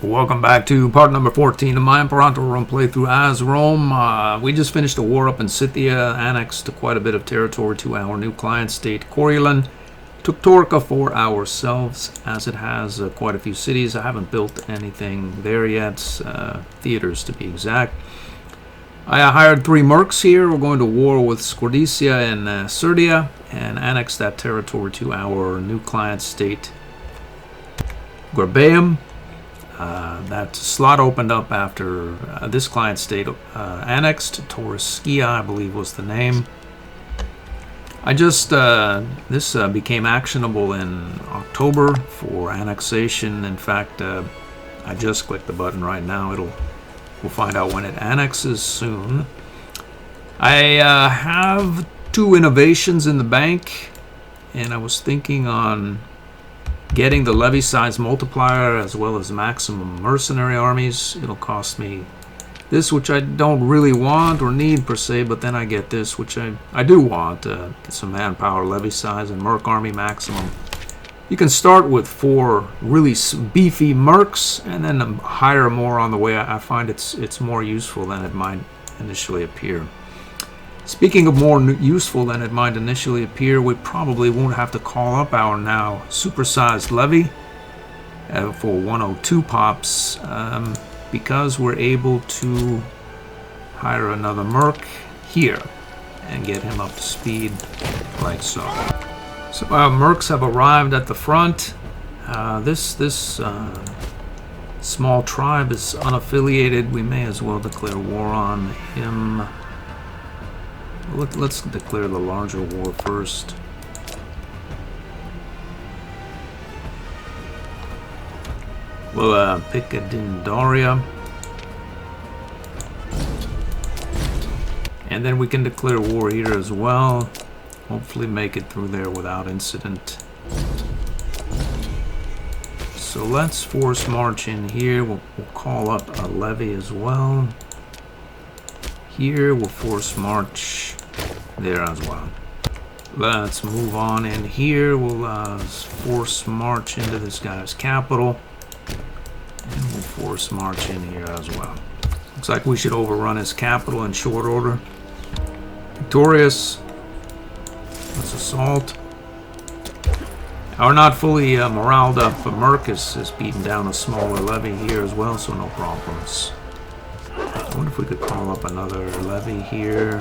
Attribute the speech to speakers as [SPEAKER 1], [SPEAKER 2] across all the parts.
[SPEAKER 1] Welcome back to part number 14 of my Imperator run playthrough as Rome. We just finished a war up in Scythia, annexed quite a bit of territory to our new client state, Coriolan. Took Torca for ourselves, as it has quite a few cities. I haven't built anything there yet, theaters to be exact. I hired 3 mercs here. We're going to war with Scordicia and Serdia and annex that territory to our new client state, Grabeum. That slot opened up after this client state annexed. Tauruskia, I believe, was the name. I just this became actionable in October for annexation. In fact, I just clicked the button right now. We'll find out when it annexes soon. I have 2 innovations in the bank, and I was thinking on getting the levy size multiplier as well as maximum mercenary armies. It'll cost me this, which I don't really want or need per se, but then I get this, which I do want. Get some manpower, levy size, and merc army maximum. You can start with 4 really beefy mercs and then hire more on the way. I find it's more useful than it might initially appear. Speaking of more useful than it might initially appear, we probably won't have to call up our now supersized levy for 102 pops because we're able to hire another merc here and get him up to speed like so. So our mercs have arrived at the front. This small tribe is unaffiliated. We may as well declare war on him. Let's declare the larger war first. We'll pick a Dindaria. And then we can declare war here as well. Hopefully make it through there without incident. So let's force march in here. We'll call up a levy as well. Here we'll force march there as well. Let's move on in here. We'll force march into this guy's capital. And we'll force march in here as well. Looks like we should overrun his capital in short order. Victorious. Let's assault. Our not fully moraled up merc is beating down a smaller levy here as well, so no problems. I wonder if we could call up another levy here.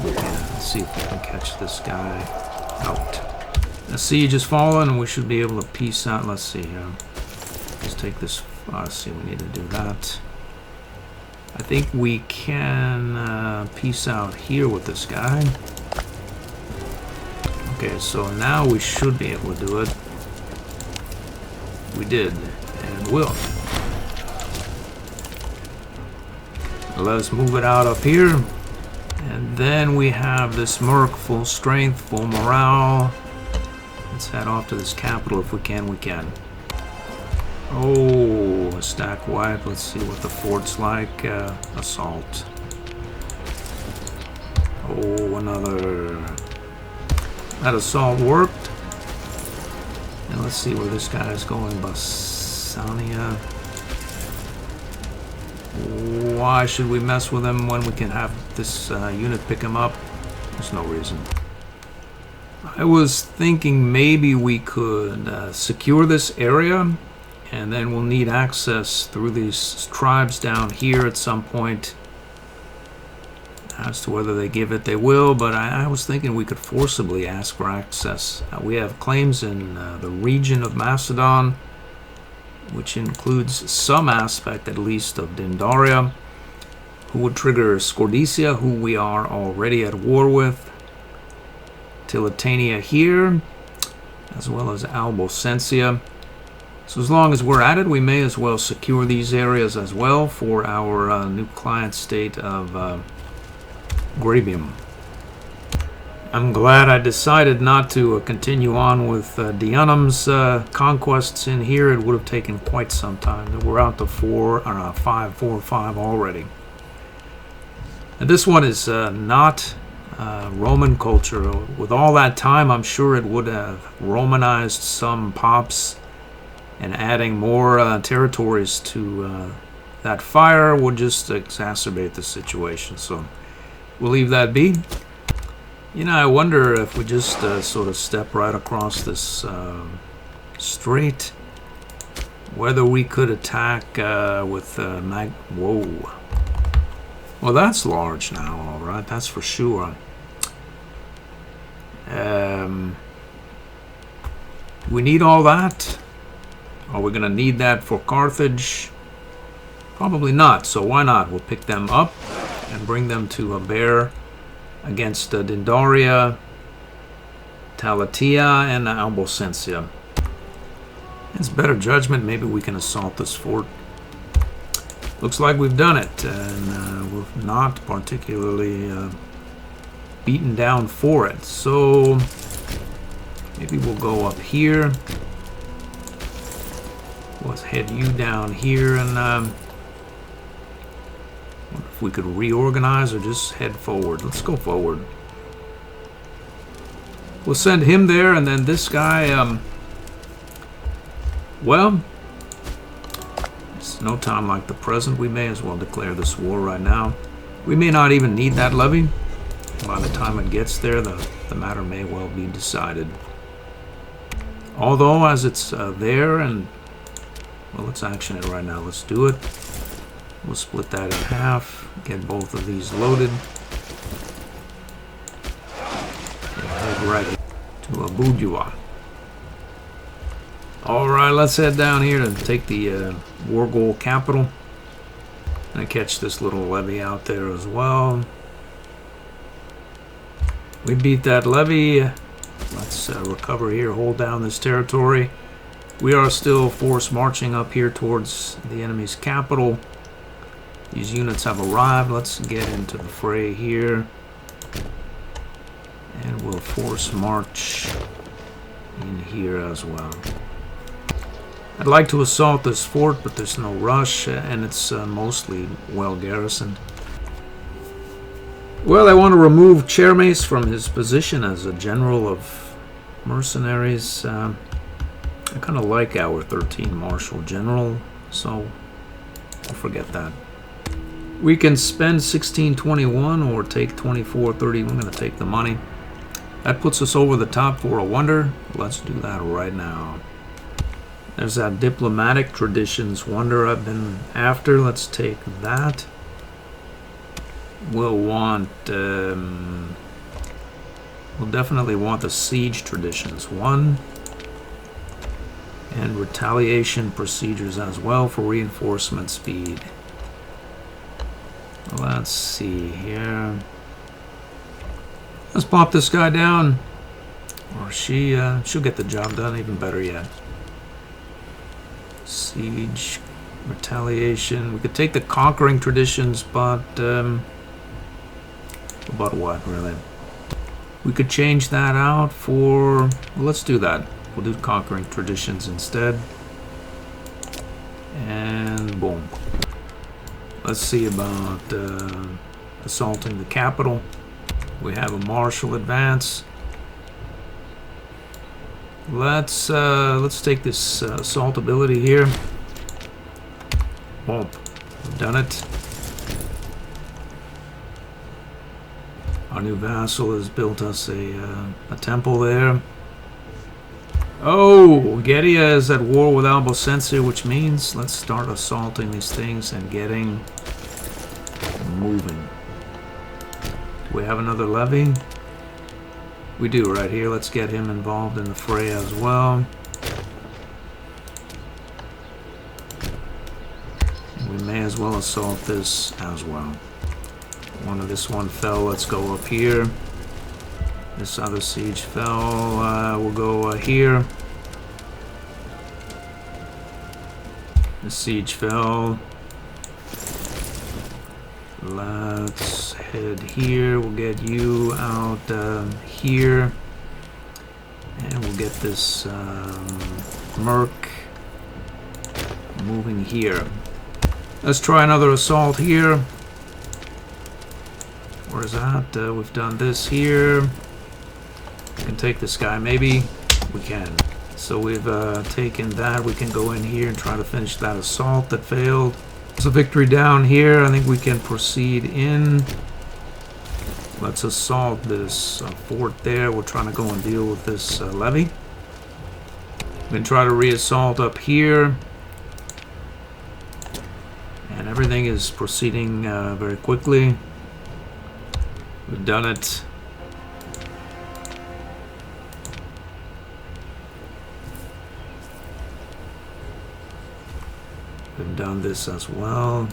[SPEAKER 1] We can see if we can catch this guy out. The siege is fallen, and we should be able to peace out. Let's see here. Let's take this. Let's see, we need to do that. I think we can peace out here with this guy. Okay, so now we should be able to do it. We did, and will. Let's move it out up here. And then we have this merc, full strength, full morale. Let's head off to this capital if we can. We can. Oh, a stack wipe. Let's see what the fort's like. Assault. Oh, another. That assault worked. And let's see where this guy is going. Bassania. Why should we mess with him when we can have this unit pick him up? There's no reason. I was thinking maybe we could secure this area, and then we'll need access through these tribes down here at some point. As to whether they give it, they will, but I was thinking we could forcibly ask for access. We have claims in the region of Macedon, which includes some aspect at least of Dindaria, who would trigger Scordicia, who we are already at war with, Tillitania here, as well as Albocensia. So as long as we're at it, we may as well secure these areas as well for our new client state of Grabium. I'm glad I decided not to continue on with Dianum's conquests in here. It would have taken quite some time. We're out to 4 or 5 or 5 already. And this one is not Roman culture. With all that time, I'm sure it would have Romanized some pops and adding more territories to that fire would just exacerbate the situation. So we'll leave that be. You know, I wonder if we just sort of step right across this strait, whether we could attack with whoa. Well, that's large now, all right. That's for sure. We need all that. Are we going to need that for Carthage? Probably not. So why not? We'll pick them up and bring them to a bear against Dindaria, Talatia, and Albocensia. It's better judgment. Maybe we can assault this fort. Looks like we've done it, and we're not particularly beaten down for it. So maybe we'll go up here. Let's head you down here, and wonder if we could reorganize or just head forward. Let's go forward. We'll send him there, and then this guy, well, it's no time like the present. We may as well declare this war right now. We may not even need that levy. By the time it gets there, the matter may well be decided. Although, as it's there, and well, let's action it right now. Let's do it. We'll split that in half. Get both of these loaded. And head right to Abudua. Alright, let's head down here to take the war goal capital. And catch this little levy out there as well. We beat that levy. Let's recover here, hold down this territory. We are still force marching up here towards the enemy's capital. These units have arrived. Let's get into the fray here. And we'll force march in here as well. I'd like to assault this fort, but there's no rush, and it's mostly well garrisoned. Well, I want to remove Chermes from his position as a general of mercenaries. I kind of like our 13 Marshal General, so I'll forget that. We can spend 1621 or take 2430. I'm going to take the money. That puts us over the top for a wonder. Let's do that right now. There's that diplomatic traditions wonder I've been after. Let's take that. We'll want... we'll definitely want the siege traditions 1. And retaliation procedures as well for reinforcement speed. Let's see here. Let's pop this guy down. Or she'll get the job done, even better yet. Siege, retaliation. We could take the conquering traditions, but about what, really? We could change that out for... Well, let's do that. We'll do conquering traditions instead. And boom. Let's see about assaulting the capital. We have a martial advance. Let's take this assault ability here. Boom. We've done it. Our new vassal has built us a temple there. Oh, Getia is at war with Albocensia, which means let's start assaulting these things and getting moving. We have another levy. We do right here. Let's get him involved in the fray as well. We may as well assault this as well. This one fell. Let's go up here. This other siege fell. We'll go here. The siege fell. Let's head here. We'll get you out here. And we'll get this Merc moving here. Let's try another assault here. Where's that? We've done this here. We can take this guy, maybe. We can. So we've taken that. We can go in here and try to finish that assault that failed. There's a victory down here. I think we can proceed in. Let's assault this fort there. We're trying to go and deal with this levy. We can try to re-assault up here. And everything is proceeding very quickly. We've done it. We've done this as well.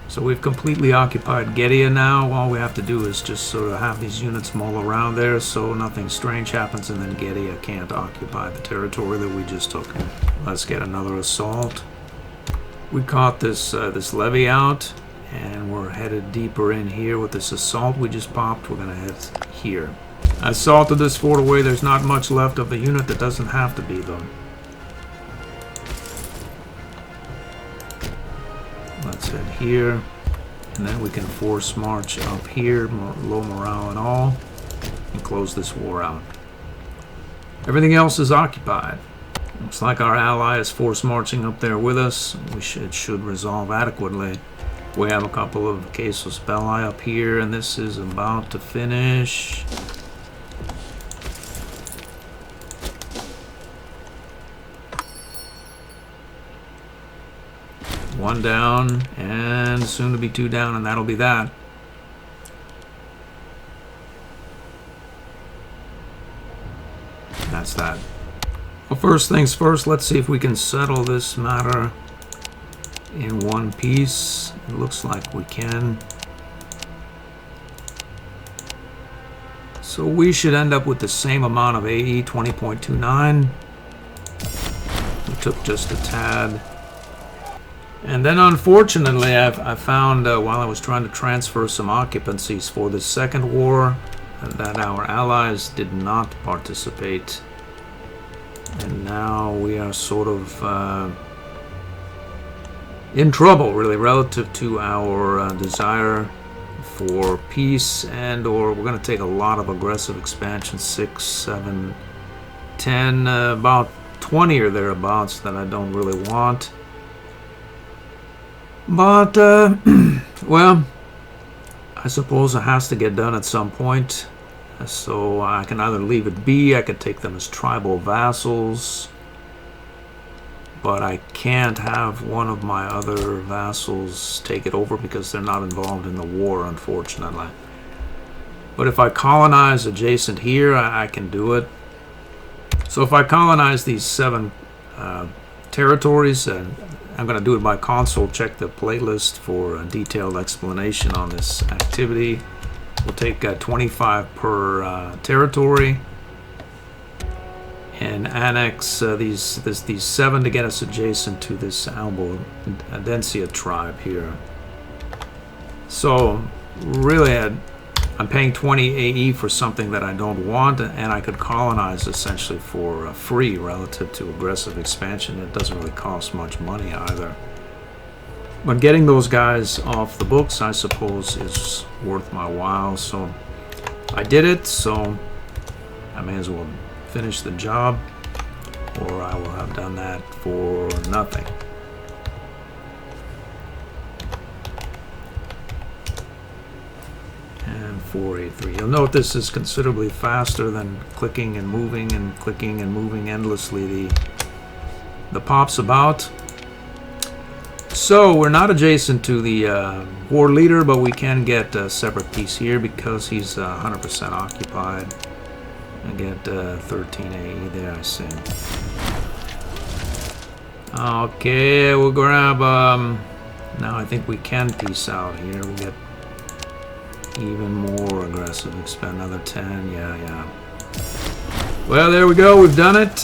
[SPEAKER 1] So we've completely occupied Getia now. All we have to do is just sort of have these units mull around there so nothing strange happens, and then Getia can't occupy the territory that we just took. Let's get another assault. We caught this levy out, and we're headed deeper in here with this assault we just popped. We're gonna head here. I assaulted this fort away. There's not much left of the unit. That doesn't have to be though. Let's head here, and then we can force march up here, low morale and all, and close this war out. Everything else is occupied. Looks like our ally is force marching up there with us. It should resolve adequately. We have a couple of casus belli up here, and this is about to finish. One down, and soon to be two down, and that'll be that. That's that. Well, first things first, let's see if we can settle this matter in one piece. It looks like we can. So we should end up with the same amount of AE, 20.29. We took just a tad. And then unfortunately, I found while I was trying to transfer some occupancies for the second war that our allies did not participate. And now we are sort of in trouble, really, relative to our desire for peace, and or we're going to take a lot of aggressive expansion, 6, 7, 10, about 20 or thereabouts that I don't really want. But, well, I suppose it has to get done at some point. So I can either leave it be, I could take them as tribal vassals, but I can't have one of my other vassals take it over because they're not involved in the war, unfortunately. But if I colonize adjacent here, I can do it. So if I colonize these 7 territories, I'm going to do it by console. Check the playlist for a detailed explanation on this activity. We'll take 25 per territory and annex these 7 to get us adjacent to this Albodensia tribe here. So really, I'm paying 20 AE for something that I don't want, and I could colonize essentially for free relative to aggressive expansion. It doesn't really cost much money either. But getting those guys off the books, I suppose, is worth my while. So I did it, so I may as well finish the job, or I will have done that for nothing. And 483. You'll note this is considerably faster than clicking and moving endlessly the pops about. So we're not adjacent to the war leader, but we can get a separate piece here because he's 100% occupied. I get 13 AE there, I see. Okay, we'll grab. Now I think we can peace out here. We get even more aggressive. Expend another 10. Yeah. Well, there we go. We've done it.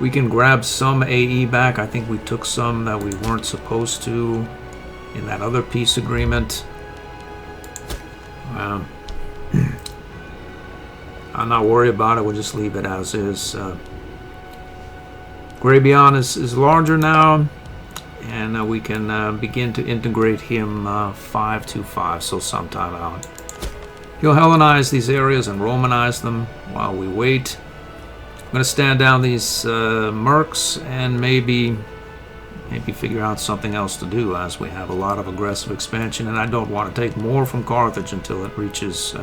[SPEAKER 1] We can grab some AE back. I think we took some that we weren't supposed to in that other peace agreement. I'm not worried about it. We'll just leave it as is. Grabion is larger now, and we can begin to integrate him 525, so sometime out. He'll Hellenize these areas and Romanize them while we wait. I'm going to stand down these mercs and maybe figure out something else to do, as we have a lot of aggressive expansion, and I don't want to take more from Carthage until it reaches,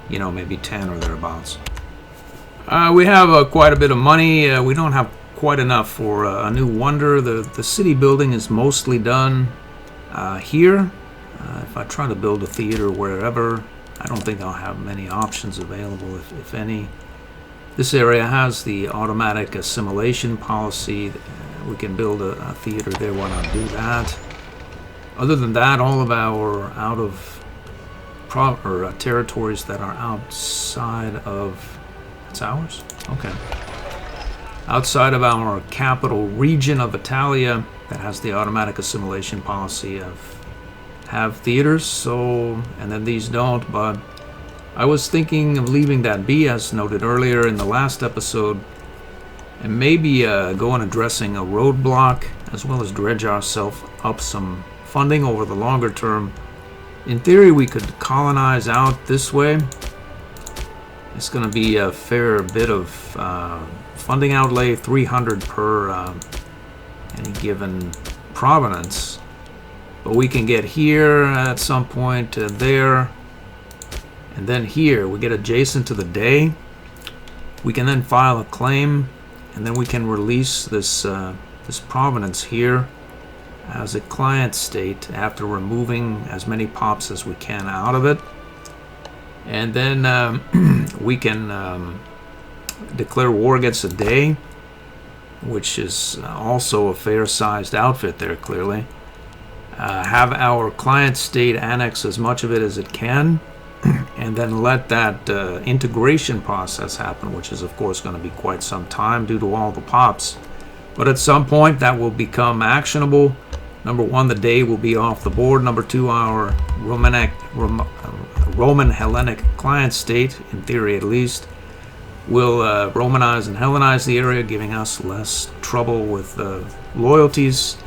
[SPEAKER 1] maybe 10 or thereabouts. We have quite a bit of money. We don't have quite enough for a new wonder. The city building is mostly done here. If I try to build a theater wherever, I don't think I'll have many options available, if any. This area has the automatic assimilation policy. We can build a theater there. Why not do that? Other than that, all of our territories that are outside of... It's ours? Okay. Outside of our capital region of Italia that has the automatic assimilation policy have theaters, so, and then these don't, but I was thinking of leaving that be, as noted earlier in the last episode, and maybe go on addressing a roadblock, as well as dredge ourselves up some funding over the longer term. In theory, we could colonize out this way. It's going to be a fair bit of funding outlay, 300 per any given province. But we can get here at some point, there, and then here. We get adjacent to the day. We can then file a claim, and then we can release this province here as a client state after removing as many pops as we can out of it. And then we can declare war against the day, which is also a fair-sized outfit there, clearly. Have our client state annex as much of it as it can, and then let that integration process happen, which is of course going to be quite some time due to all the pops. But at some point that will become actionable. Number one, the day will be off the board. Number two, our Roman Hellenic client state, in theory at least, will Romanize and Hellenize the area, giving us less trouble with loyalties.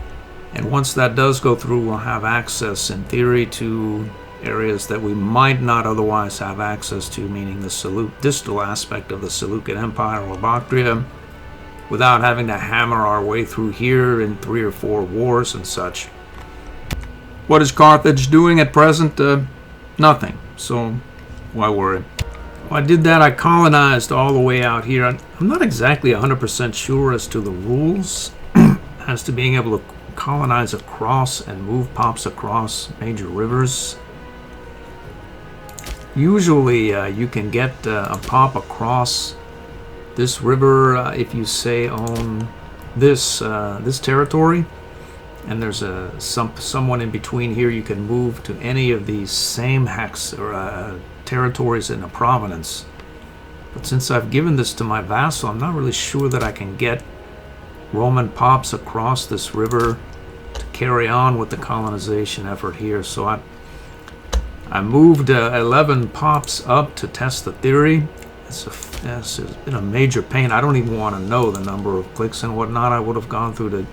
[SPEAKER 1] And once that does go through, we'll have access, in theory, to areas that we might not otherwise have access to, meaning the distal aspect of the Seleucid Empire or Bactria, without having to hammer our way through here in 3 or 4 wars and such. What is Carthage doing at present? Nothing. So why worry? Well, I did that. I colonized all the way out here. I'm not exactly 100% sure as to the rules as to being able to colonize across and move pops across major rivers. Usually you can get a pop across this river if you say own this territory, and there's someone in between here. You can move to any of these same hex or territories in a province. But since I've given this to my vassal, I'm not really sure that I can get Roman pops across this river to carry on with the colonization effort here. So I moved 11 pops up to test the theory. It's been a major pain. I don't even want to know the number of clicks and whatnot I would have gone through to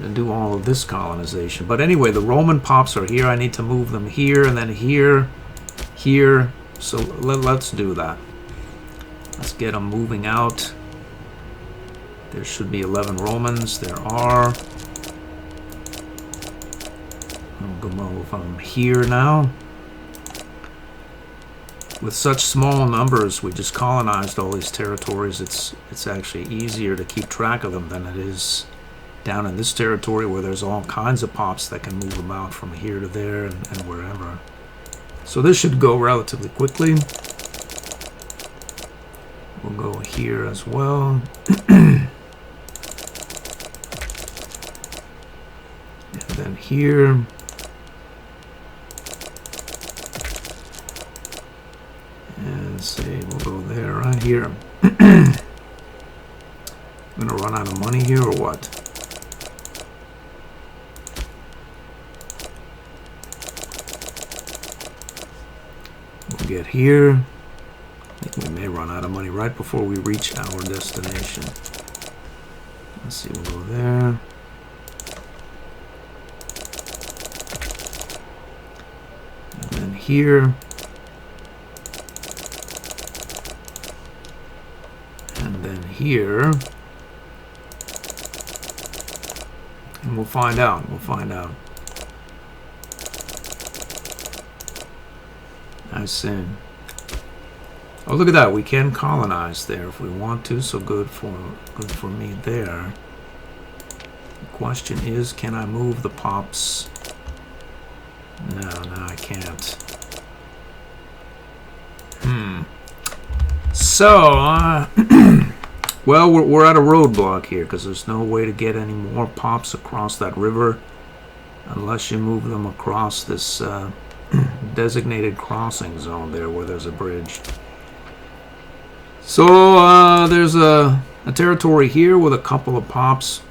[SPEAKER 1] do all of this colonization. But anyway, the Roman pops are here. I need to move them here and then here, here. So let's do that. Let's get them moving out. There should be 11 Romans. There are. I'm going to move them here now. With such small numbers, we just colonized all these territories. It's actually easier to keep track of them than it is down in this territory where there's all kinds of pops that can move about from here to there and wherever. So this should go relatively quickly. We'll go here as well. And then here. And say we'll go there right here. I'm gonna run out of money here or what? We'll get here. I think we may run out of money right before we reach our destination. Let's see, we'll go there. And then here. here. And we'll find out. We'll find out. I see. Oh, look at that. We can colonize there if we want to. So good for me there. The question is, can I move the pops? No, I can't. So, well, we're at a roadblock here because there's no way to get any more pops across that river unless you move them across this designated crossing zone there where there's a bridge. So there's a territory here with a couple of pops.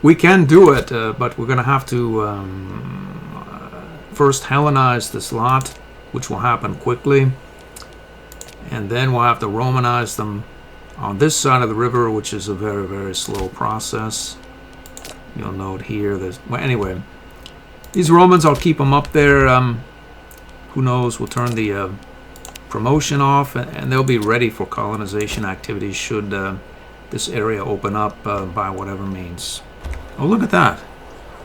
[SPEAKER 1] We can do it, but we're going to have to first Hellenize this lot, which will happen quickly. And then we'll have to Romanize them on this side of the river, which is a very, very slow process. You'll note here, well, anyway, these Romans, I'll keep them up there. Who knows, we'll turn the promotion off, and they'll be ready for colonization activities should this area open up by whatever means. Oh, look at that.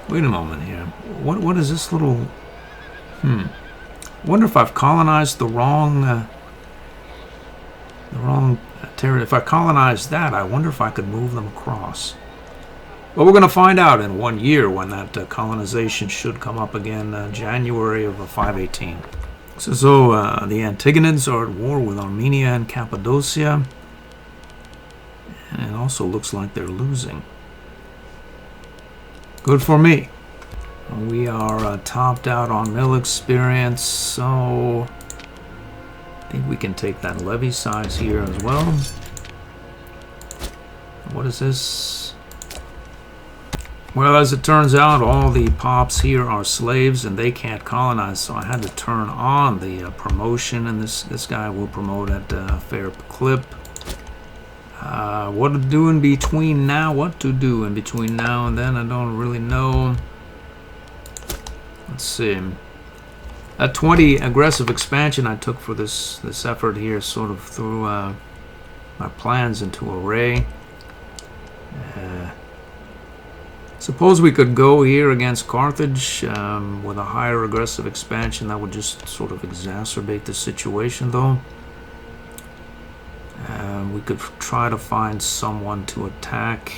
[SPEAKER 1] Wait a moment here. What is this little... I wonder if I've colonized the wrong territory. If I colonized that, I wonder if I could move them across. Well, we're going to find out in 1 year when that colonization should come up again, January of 518. So the Antigonids are at war with Armenia and Cappadocia. And it also looks like they're losing. Good for me. We are topped out on mill experience, so I think we can take that levy size here as well. What is this? Well, as it turns out, all the pops here are slaves and they can't colonize, so I had to turn on the promotion, and this guy will promote at a fair clip. What to do in between now? What to do in between now and then? I don't really know. Let's see. That 20 aggressive expansion I took for this effort here sort of threw my plans into array. Suppose we could go here against Carthage with a higher aggressive expansion. That would just sort of exacerbate the situation, though. We could try to find someone to attack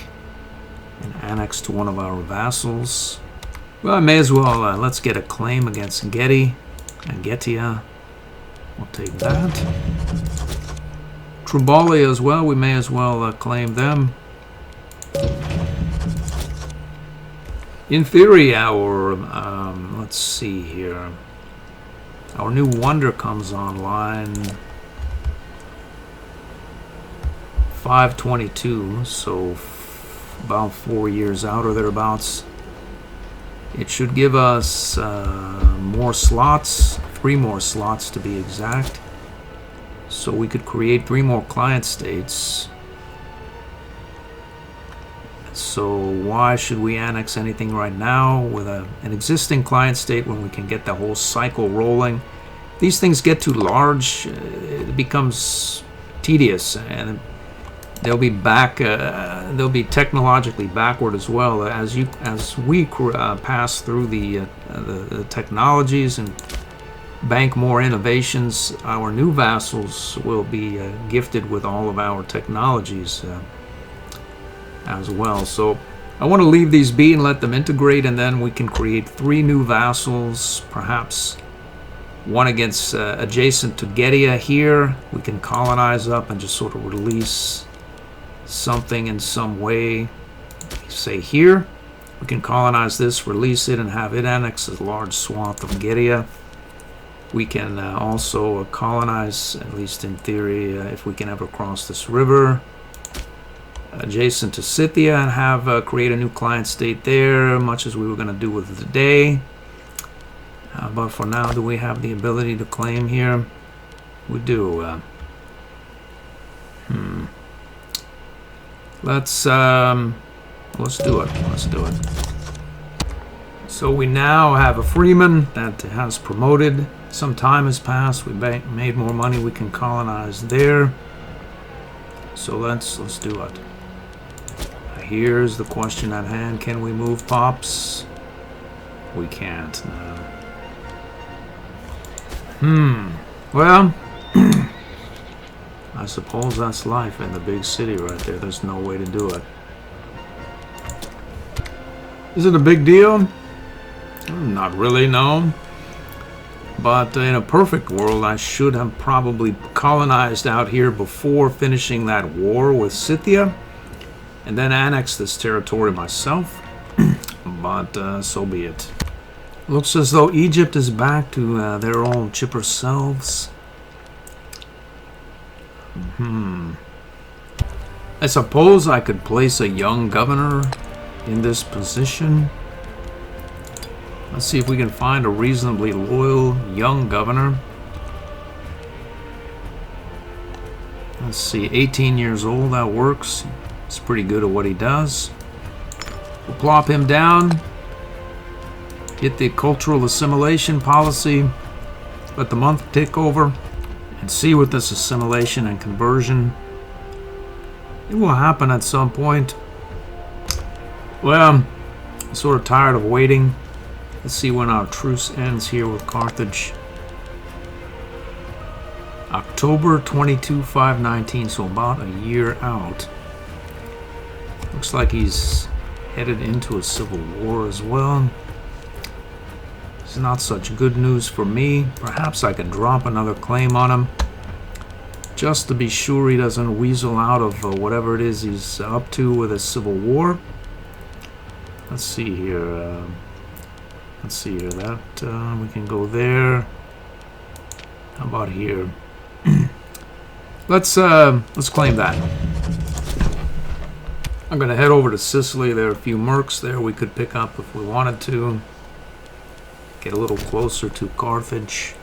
[SPEAKER 1] and annex to one of our vassals. Well, I may as well, let's get a claim against Getty and Getia. We'll take that. Triballi as well, we may as well claim them. In theory, our, let's see here, our new wonder comes online 522, so about 4 years out or thereabouts. It should give us more slots, 3 more slots to be exact. So we could create 3 more client states. So why should we annex anything right now with an existing client state when we can get the whole cycle rolling? These things get too large, it becomes tedious, and they'll be they'll be technologically backward as well. As we pass through the technologies and bank more innovations, our new vassals will be gifted with all of our technologies as well. So I want to leave these be and let them integrate, and then we can create 3 new vassals, perhaps one against adjacent to Getia here. We can colonize up and just sort of release something in some way. Say here, we can colonize this, release it, and have it annex a large swath of Getia. We can also colonize, at least in theory, if we can ever cross this river, adjacent to Scythia, and have create a new client state there, much as we were going to do with today. But for now, do we have the ability to claim here? We do. Let's do it. Let's do it. So we now have a freeman that has promoted. Some time has passed. We made more money. We can colonize there. So let's do it. Here's the question at hand. Can we move pops? We can't. No. Well, I suppose that's life in the big city right there. There's no way to do it. Is it a big deal? Not really, no. But in a perfect world, I should have probably colonized out here before finishing that war with Scythia, and then annexed this territory myself. But so be it. Looks as though Egypt is back to their old chipper selves. I suppose I could place a young governor in this position. Let's see if we can find a reasonably loyal young governor. Let's see, 18 years old, that works. He's pretty good at what he does. We'll plop him down. Get the cultural assimilation policy. Let the month tick over. And see with this assimilation and conversion. It will happen at some point. Well, I'm sort of tired of waiting. Let's see when our truce ends here with Carthage. October 22, 519, so about a year out. Looks like he's headed into a civil war as well. It's not such good news for me. Perhaps I could drop another claim on him, just to be sure he doesn't weasel out of whatever it is he's up to with a civil war. Let's see here. That we can go there. How about here? Let's claim that. I'm gonna head over to Sicily. There are a few mercs there we could pick up if we wanted to. Get a little closer to Carthage.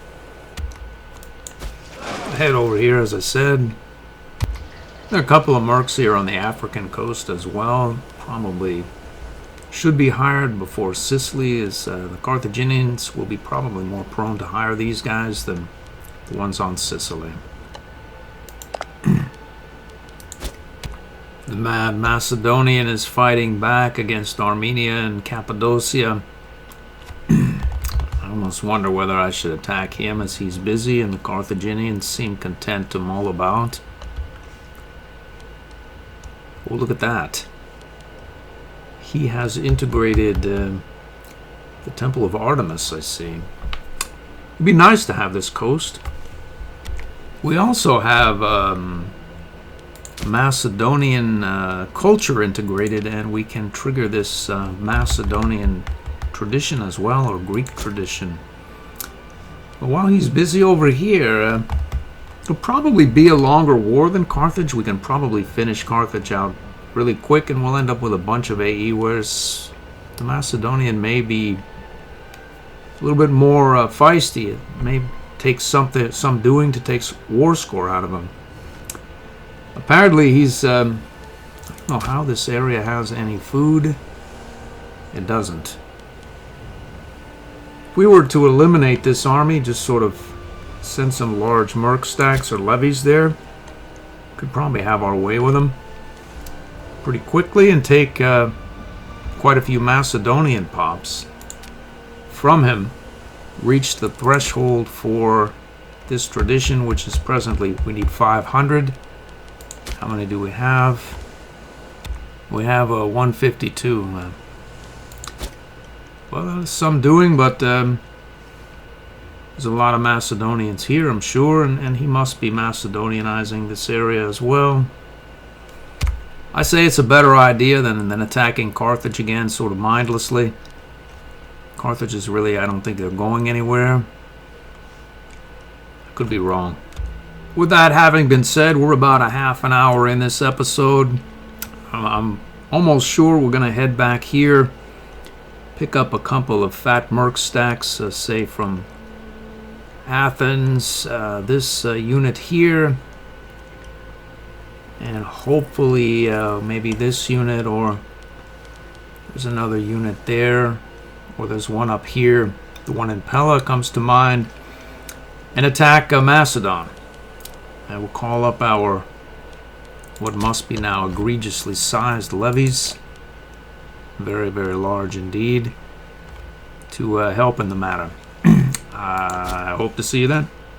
[SPEAKER 1] Head over here, as I said. There are a couple of mercs here on the African coast as well. Probably should be hired before Sicily, as the Carthaginians will be probably more prone to hire these guys than the ones on Sicily. The mad Macedonian is fighting back against Armenia and Cappadocia. I almost wonder whether I should attack him, as he's busy and the Carthaginians seem content to mull about. Oh, look at that. He has integrated the Temple of Artemis, I see. It'd be nice to have this coast. We also have Macedonian culture integrated, and we can trigger this Macedonian tradition as well, or Greek tradition. But while he's busy over here, it'll probably be a longer war than Carthage. We can probably finish Carthage out really quick, and we'll end up with a bunch of AE, whereas the Macedonian may be a little bit more feisty. It may take some doing to take war score out of him. Apparently he's I don't know how this area has any food. It doesn't. If we were to eliminate this army, just sort of send some large merc stacks or levies there, could probably have our way with them pretty quickly and take quite a few Macedonian pops from him. Reach the threshold for this tradition, which is presently, we need 500. How many do we have? We have 152. Well, there's some doing, but there's a lot of Macedonians here, I'm sure, and he must be Macedonianizing this area as well. I say it's a better idea than attacking Carthage again, sort of mindlessly. Carthage is really, I don't think they're going anywhere. I could be wrong. With that having been said, we're about a half an hour in this episode. I'm almost sure we're going to head back here, pick up a couple of fat merc stacks, say from Athens, this unit here, and hopefully maybe this unit, or there's another unit there, or there's one up here. The one in Pella comes to mind, and attack Macedon. And we'll call up our what must be now egregiously sized levies, very, very large indeed, to help in the matter. I hope to see you then.